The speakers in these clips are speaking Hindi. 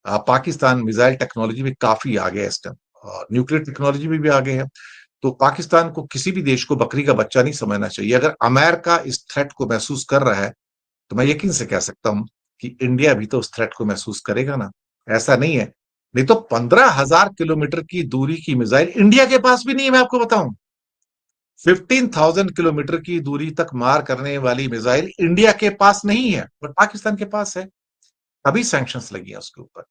पाकिस्तान मिसाइल टेक्नोलॉजी में काफी आगे है इस टाइम, और न्यूक्लियर टेक्नोलॉजी में भी आगे है। तो पाकिस्तान को किसी भी देश को बकरी का बच्चा नहीं समझना चाहिए। अगर अमेरिका इस थ्रेट को महसूस कर रहा है, तो मैं यकीन से कह सकता हूं कि इंडिया भी तो उस थ्रेट को महसूस करेगा ना। ऐसा नहीं है, नहीं तो 15,000 किलोमीटर की दूरी की मिसाइल इंडिया के पास भी नहीं है, मैं आपको बताऊं। 15,000 किलोमीटर की दूरी तक मार करने वाली मिसाइल इंडिया के पास नहीं है, पर पाकिस्तान के पास है। तभी सैंक्शंस लगी है उसके ऊपर।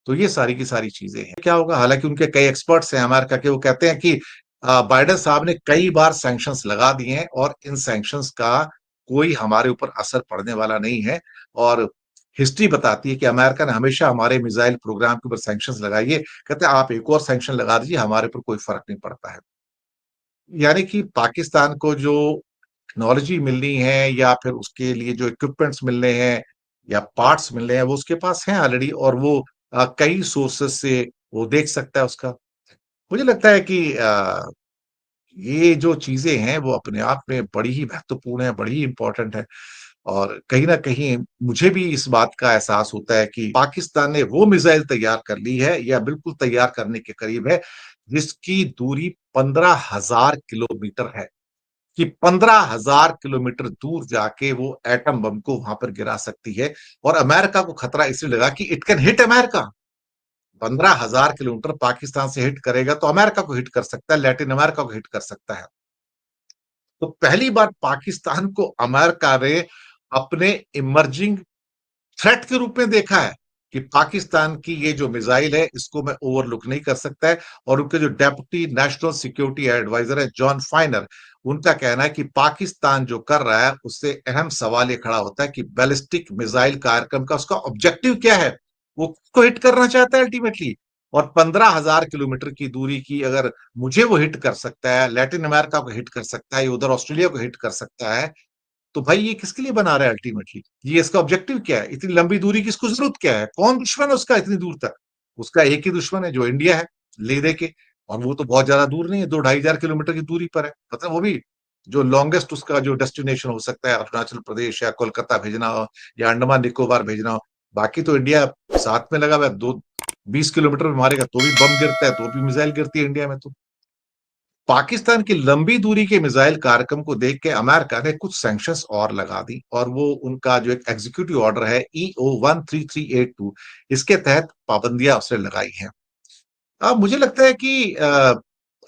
तो ये सारी की सारी चीजें हैं। क्या होगा, हालांकि उनके कई एक्सपर्ट्स हैं अमेरिका के, वो कहते हैं कि बाइडेन साहब ने कई बार सैंक्शंस लगा दिए हैं और इन सैंक्शंस का कोई हमारे ऊपर असर पड़ने वाला नहीं है। और हिस्ट्री बताती है कि अमेरिका ने हमेशा हमारे मिसाइल प्रोग्राम के ऊपर सैंक्शंस लगाई है। कहते हैं आप एक और सैंक्शन लगा दीजिए, हमारे ऊपर कोई फर्क नहीं पड़ता है। यानी कि पाकिस्तान को जो टेक्नोलॉजी मिलनी है या फिर उसके लिए जो इक्विपमेंट्स मिलने हैं या पार्ट्स मिलने हैं, वो उसके पास हैं ऑलरेडी, और वो कई सोर्सेस से वो देख सकता है उसका। मुझे लगता है कि ये जो चीजें हैं वो अपने आप में बड़ी ही महत्वपूर्ण है, बड़ी ही इंपॉर्टेंट है। और कहीं ना कहीं मुझे भी इस बात का एहसास होता है कि पाकिस्तान ने वो मिसाइल तैयार कर ली है या बिल्कुल तैयार करने के करीब है, जिसकी दूरी 15,000 किलोमीटर है। कि 15,000 किलोमीटर दूर जाके वो एटम बम को वहां पर गिरा सकती है। और अमेरिका को खतरा इसलिए लगा कि it can hit America. 15,000 kilometre Pakistan से हिट करेगा तो अमेरिका को हिट कर सकता है, लैटिन अमेरिका को हिट कर सकता है। तो पहली बार पाकिस्तान को अमेरिका ने अपने इमर्जिंग थ्रेट के रूप में देखा है कि पाकिस्तान की ये जो मिसाइल है इसको मैं ओवरलुक नहीं कर सकता है। और उनके जो डेप्यूटी नेशनल सिक्योरिटी एडवाइजर है जॉन फाइनर, उनका कहना है कि पाकिस्तान जो कर रहा है उससे अहम सवाल ये खड़ा होता है कि बैलिस्टिक मिसाइल कार्यक्रम का उसका ऑब्जेक्टिव क्या है, वो किसको हिट करना चाहता है अल्टीमेटली। और 15,000 किलोमीटर की दूरी की अगर मुझे वो हिट कर सकता है, लैटिन अमेरिका को हिट कर सकता है, उधर ऑस्ट्रेलिया को हिट कर सकता है, तो भाई ये किसके लिए बना रहा है अल्टीमेटली, ये इसका ऑब्जेक्टिव क्या है, इतनी लंबी दूरी की इसको जरूरत क्या है, कौन दुश्मन है उसका इतनी दूर तक। उसका एक ही दुश्मन है जो इंडिया है, ले दे के। और वो तो बहुत ज्यादा दूर नहीं है, 2-2,500 किलोमीटर की दूरी पर है, मतलब वो भी जो लॉन्गेस्ट उसका जो डेस्टिनेशन हो सकता है अरुणाचल प्रदेश या कोलकाता भेजना हो या अंडमान निकोबार भेजना हो। बाकी तो इंडिया साथ में लगा हुआ है, 20 किलोमीटर में मारेगा तो भी बम गिरता है, तो भी मिसाइल गिरती है इंडिया में। तो पाकिस्तान की लंबी दूरी के मिसाइल कार्यक्रम को देख के अमेरिका ने कुछ सैंक्शंस और लगा दी, और वो उनका जो एक एग्जीक्यूटिव ऑर्डर है EO 13382, इसके तहत पाबंदियां उसने लगाई हैं। अब मुझे लगता है कि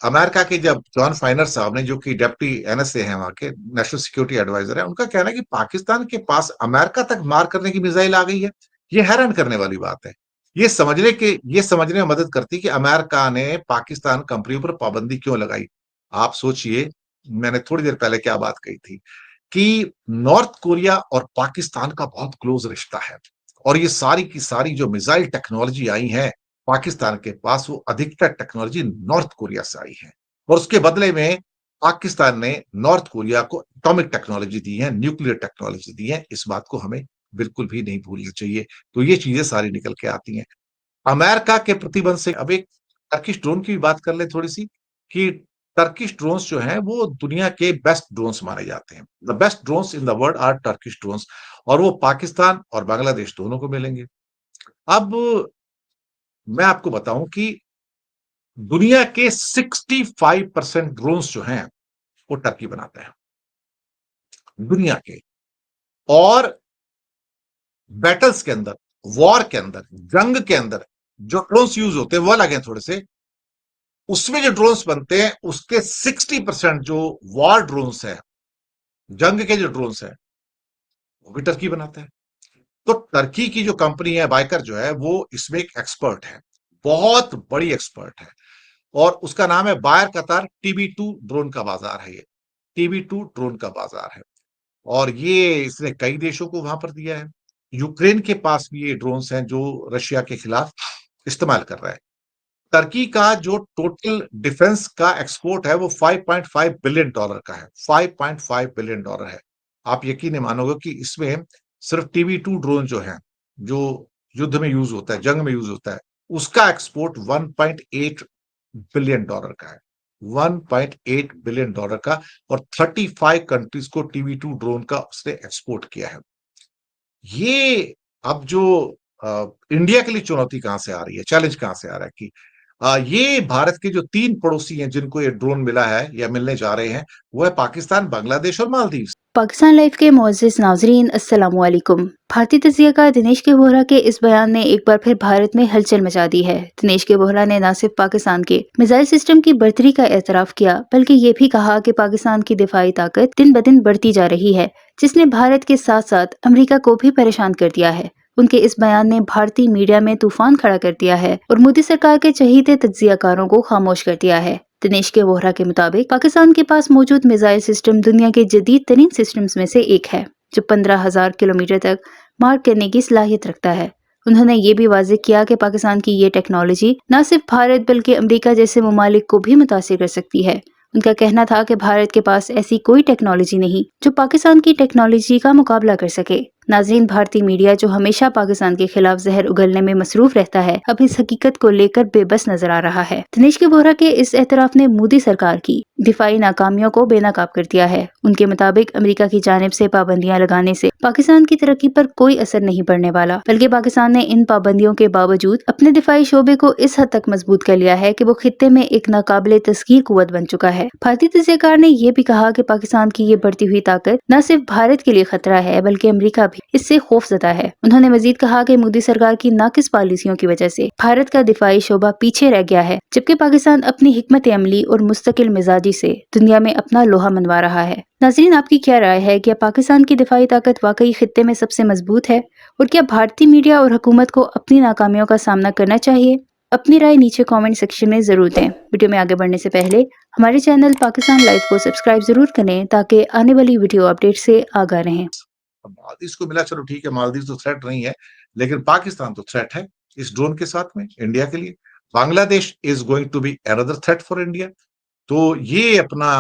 अमेरिका के जब जॉन फाइनर साहब ने, जो कि डिप्टी NSA हैं वहां के, नेशनल सिक्योरिटी एडवाइजर है, उनका कहना है कि पाकिस्तान के पास अमेरिका तक मार करने की मिसाइल आ गई है, ये हैरान करने वाली बात है। ये समझने में मदद करती कि अमेरिका ने पाकिस्तान कंपनी पर पाबंदी क्यों लगाई। आप सोचिए, मैंने थोड़ी देर पहले क्या बात कही थी कि नॉर्थ कोरिया और पाकिस्तान का बहुत क्लोज रिश्ता है, और ये सारी की सारी जो मिसाइल टेक्नोलॉजी आई है पाकिस्तान के पास, वो अधिकतर टेक्नोलॉजी नॉर्थ कोरिया से आई है। और उसके बदले में पाकिस्तान ने नॉर्थ कोरिया को एटॉमिक टेक्नोलॉजी दी है, न्यूक्लियर टेक्नोलॉजी दी है। इस बात को हमें बिल्कुल भी नहीं भूलना चाहिए। तो ये चीजें सारी निकल के आती हैं अमेरिका के प्रतिबंध से। अब एक टर्किश ड्रोन की भी बात कर ले थोड़ी सी, कि टर्किश ड्रोन्स जो हैं वो दुनिया के बेस्ट ड्रोन्स माने जाते हैं। The best drones in the world are Turkish drones, और वो पाकिस्तान और बांग्लादेश दोनों को मिलेंगे। अब मैं आपको बताऊं कि दुनिया के 65% ड्रोन्स जो हैं वो टर्की बनाता है, दुनिया के। और बैटल्स के अंदर, वॉर के अंदर, जंग के अंदर जो ड्रोन्स यूज होते हैं वो अलग हैं थोड़े से। उसमें जो ड्रोन्स बनते हैं उसके 60% जो वॉर ड्रोन्स है, जंग के जो ड्रोन्स है, वो भी टर्की बनाता है। तो टर्की की जो कंपनी है बाइकर जो है, वो इसमें एक एक्सपर्ट है, बहुत बड़ी एक्सपर्ट है। और उसका नाम है बायर कतार TB2 ड्रोन का बाजार है ये, TB2 ड्रोन का बाजार है। और ये इसने कई देशों को वहां पर दिया है। यूक्रेन के पास भी ये ड्रोन्स हैं जो रशिया के खिलाफ इस्तेमाल कर रहा है। टर्की का जो टोटल डिफेंस का एक्सपोर्ट है वो $5.5 बिलियन का है, $5.5 बिलियन है। आप यकीन नहीं मानोगे कि इसमें सिर्फ TB2 ड्रोन जो है, जो युद्ध में यूज होता है, जंग में यूज होता है, उसका एक्सपोर्ट $1.8 बिलियन का है, $1.8 बिलियन का। और 35 कंट्रीज को TB2 ड्रोन का उसने एक्सपोर्ट किया है। ये अब जो इंडिया के लिए चुनौती कहां से आ रही है, चैलेंज कहां से आ रहा है कि ये भारत के जो 3 पड़ोसी हैं जिनको ये ड्रोन मिला है या मिलने जा रहे हैं, वो है पाकिस्तान, बांग्लादेश और मालदीव। पाकिस्तान लाइव के मोअज़्ज़िज़ नाज़रीन अस्सलामु अलैकुम। भारतीय तज्ज़ियाकार दिनेश के वोहरा के इस बयान ने एक बार फिर भारत में हलचल मचा दी है। दिनेश के वोहरा ने न सिर्फ पाकिस्तान के मिसाइल सिस्टम की बढ़तरी का एतराफ़ किया, बल्कि ये भी कहा कि पाकिस्तान की दिफाई ताकत दिन ब दिन बढ़ती जा रही है, जिसने भारत के साथ साथ अमरीका को भी परेशान कर दिया है। उनके इस बयान ने भारतीय मीडिया में तूफान खड़ा कर दिया है और मोदी सरकार के चहीते तज्ज़ियाकारों को खामोश कर दिया है। दिनेश के वोहरा के मुताबिक पाकिस्तान के पास मौजूद मिसाइल सिस्टम दुनिया के जदीद तरीन सिस्टम्स में से एक है, जो 15,000 किलोमीटर तक मार करने की सलाहियत रखता है। उन्होंने ये भी वाज़ेह किया कि पाकिस्तान की ये टेक्नोलॉजी न सिर्फ भारत बल्कि अमरीका जैसे ममालिक को भी मुतासिर कर सकती है। उनका कहना था कि भारत के पास ऐसी कोई टेक्नोलॉजी नहीं जो पाकिस्तान की टेक्नोलॉजी का मुकाबला कर सके। नाज़रीन, भारतीय मीडिया जो हमेशा पाकिस्तान के खिलाफ जहर उगलने में मसरूफ रहता है, अब इस हकीकत को लेकर बेबस नजर आ रहा है। दिनेश के वोहरा के इस एतराफ ने मोदी सरकार की दिफाई नाकामियों को बेनकाब कर दिया है। उनके मुताबिक अमरीका की जानिब से पाबंदियां लगाने से पाकिस्तान की तरक्की पर कोई असर नहीं पड़ने वाला, बल्कि पाकिस्तान ने इन पाबंदियों के बावजूद अपने दिफाई शोबे को इस हद तक मजबूत कर लिया है कि वो खित्ते में एक नाकाबिले तस्कीर कुव्वत बन चुका है। भारतीय तज्ज़ियाकार ने यह भी कहा कि पाकिस्तान की ये बढ़ती हुई ताकत न सिर्फ भारत के लिए खतरा है, बल्कि अमरीका भी इससे खौफजदा है। उन्होंने मजीद कहा कि मोदी सरकार की नाकिस पॉलिसियों की वजह से भारत का दिफाई शोबा पीछे रह गया है, जबकि पाकिस्तान अपनी हिकमत अमली और मुस्तकिल मिजाजी से दुनिया में अपना लोहा मनवा रहा है। नाज़रीन, आपकी क्या राय है? क्या पाकिस्तान की दिफाई ताकत वाकई खित्ते में सबसे मजबूत है? और क्या भारतीय मीडिया और हुकूमत को अपनी नाकामियों का सामना करना चाहिए? अपनी राय नीचे कमेंट सेक्शन में जरूर दें। वीडियो में आगे बढ़ने से पहले हमारे चैनल पाकिस्तान लाइव को सब्सक्राइब जरूर करें ताकि आने वाली वीडियो अपडेट से आगाह रहें। मालदीव को मिला, चलो ठीक है, मालदीव तो थ्रेट नहीं है, लेकिन पाकिस्तान तो थ्रेट है इस ड्रोन के साथ में इंडिया के लिए। Bangladesh is going to be another threat for India. तो ये अपना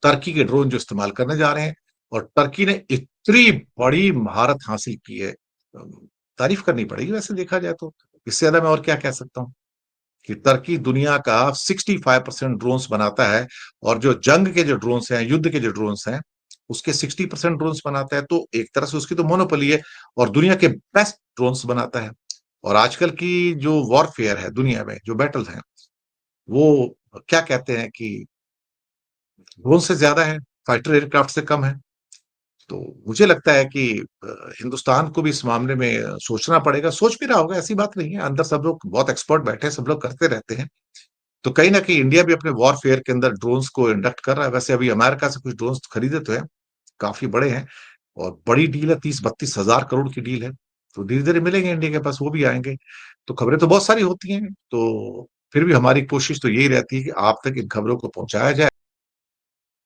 टर्की के ड्रोन जो इस्तेमाल करने जा रहे हैं, और टर्की ने इतनी बड़ी महारत हासिल की है, तारीफ करनी पड़ेगी वैसे देखा जाए तो। इससे ज्यादा मैं और क्या कह सकता हूँ कि टर्की दुनिया का 65% ड्रोन्स बनाता है, और जो जंग के जो ड्रोन्स हैं, युद्ध के जो ड्रोन्स हैं, उसके 60% ड्रोन्स बनाता है। तो एक तरह से उसकी तो मोनोपोली है, और दुनिया के बेस्ट ड्रोन्स बनाता है। और आजकल की जो वॉरफेयर है दुनिया में, जो बैटल हैं, वो क्या कहते हैं कि ड्रोन से ज्यादा है, फाइटर एयरक्राफ्ट से कम है। तो मुझे लगता है कि हिंदुस्तान को भी इस मामले में सोचना पड़ेगा। सोच भी रहा होगा, ऐसी बात नहीं है, अंदर सब लोग बहुत एक्सपर्ट बैठे हैं, सब लोग करते रहते हैं। तो कहीं ना कहीं इंडिया भी अपने वॉरफेयर के अंदर ड्रोन्स को इंडक्ट कर रहा है। वैसे अभी अमेरिका से कुछ ड्रोन्स खरीदे तो हैं, काफी बड़े हैं, और बड़ी डील है, 30-32 हजार करोड़ की डील है। तो धीरे धीरे मिलेंगे इंडिया के पास, वो भी आएंगे। तो खबरें तो बहुत सारी होती हैं, तो फिर भी हमारी कोशिश तो यही रहती है कि आप तक इन खबरों को पहुंचाया जाए।